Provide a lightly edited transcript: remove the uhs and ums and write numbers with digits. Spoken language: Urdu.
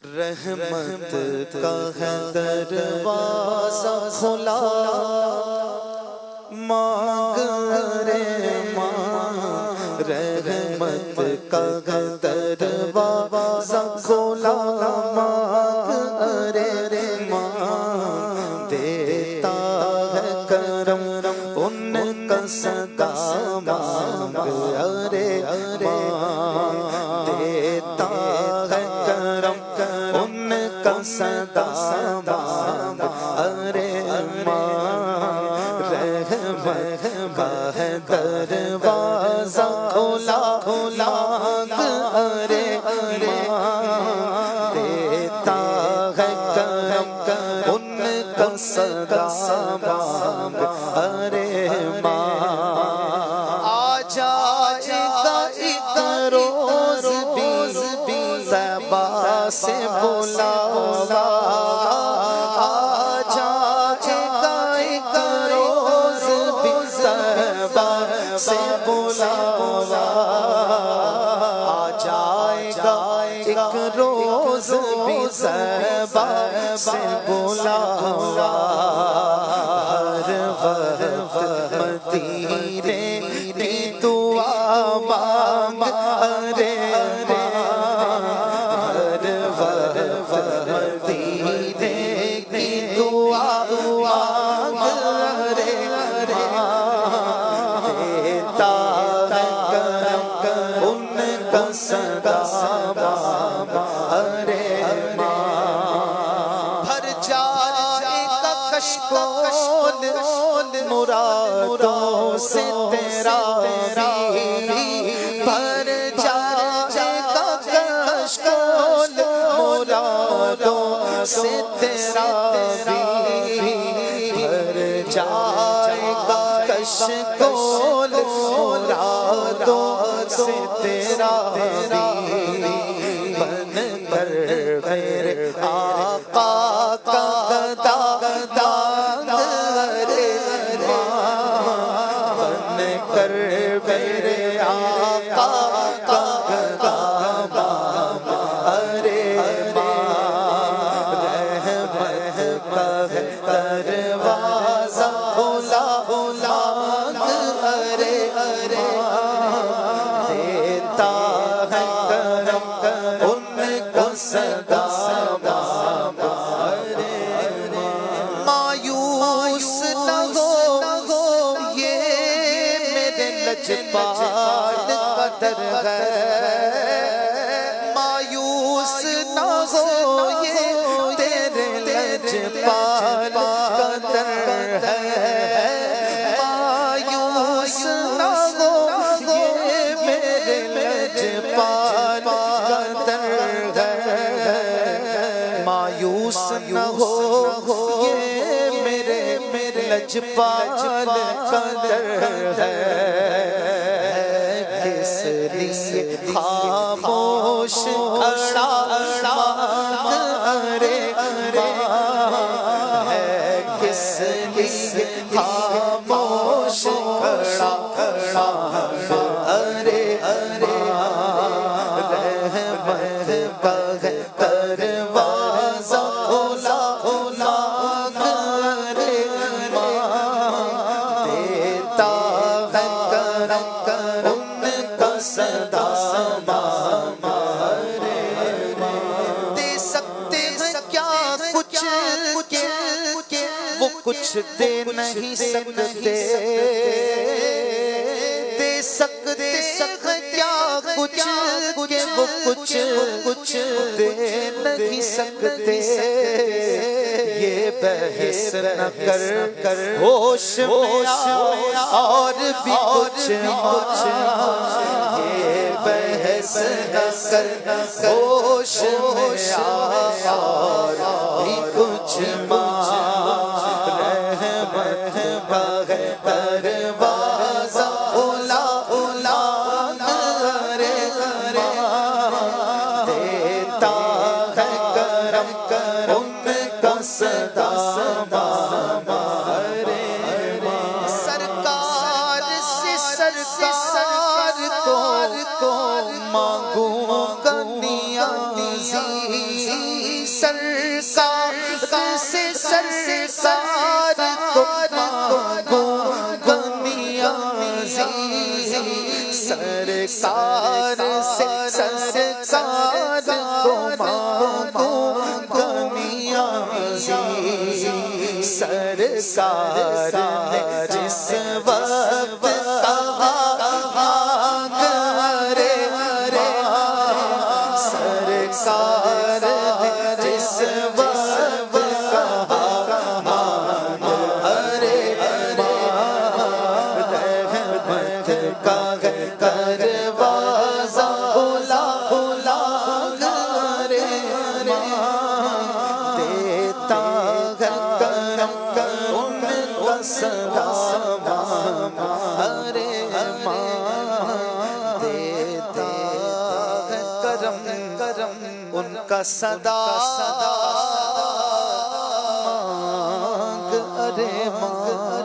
رحمت کا ہے دروازہ کھلا، مانگ رے ماں رحمت کا ہے دروازہ کھلا، مانگ رے ماں دیتا ہے کرم ان کا صدا، مانگ ارے ماں دیتا ہے کرم ان کا صدا، مانگ ارے ماں رحمت کا ہے دروازہ کھلا، مانگ ارے ماں دیتا ہے کرم ان کا صدا، مانگ ارے ماں آ جائے گا ایک روز بھی طیبہ سے بلاوا، آ جائے گا ایک روز بھی طیبہ سے بلاوا، آ جائے گا ایک روز بھی طیبہ سے بلاوا، ہر وقت مدینے کی دعا مانگ ارے ماں، ہر وقت مدینے کی دعا مانگ ارے ماں دیتا ہے کرم ان کا صدا، مانگ ارے ماں بھر جائے گا کشکول مرادوں سے تیرا بھی، بھر جائے گا کشکول مرادوں سے تیرا بھی، بھر جائے گا کشکول مرادوں سے تیرا بھی، بن کر میرے آقا کا گدا ارے ماں، بن کر میرے آقا کا گدا ارے ماں، رحمت کا ہے دروازہ کھلا، مانگ ارے ماں دیتا ہے کرم ان کا صدا، مانگ ارے ماں مایوس نہ ہو یہ میرے لجپال کا در ہے، مایوس نہ ہو یہ تیرے لجپال کا در ہے، مایوس نہ ہو یہ میرے لجپال کا در ہے، مایوس نہ ہو یہ میرے لجپال کا در ہے، کس لیے خاموش کھڑا مانگ ارے ماں، ہے کس لیے خاموش کھڑا مانگ ارے ماں، رحمت کا ہے دروازہ کھلا، مانگ ارے ماں دیتا ہے کرم ان کا صدا، مانگ ارے ماں دے سکتے ہیں کیا کچھ کہ وہ کچھ دے نہیں سکتے، دے سکتے ہیں کیا کچھ کہ وہ کچھ دے نہیں سکتے، یہ بحث نہ کر ہوش میں اور بھی کچھ یہ بحث نہ کر ہوش میں اور بھی کچھ رحمت کا ہے دروازہ کھلا، مانگ ارے ماں دیتا ہے کرم ان کا صدا، مانگ ارے ماں سرکار سے سرکار کو مانگوں گا نیازی، سرکار سے سرکار کو مانگو نیازی سرکار سے سرکار کو مانگو نیازی سرکار نے جس وقت کہا رے سرکار نے جس وقت کہا ارے رحمت کا دروازہ کھلا کھلا رے دیتا ہے کرم ان کا سلام ارے دیتا ہے کرم کرم ان کا صدا مانگ ارے مانگ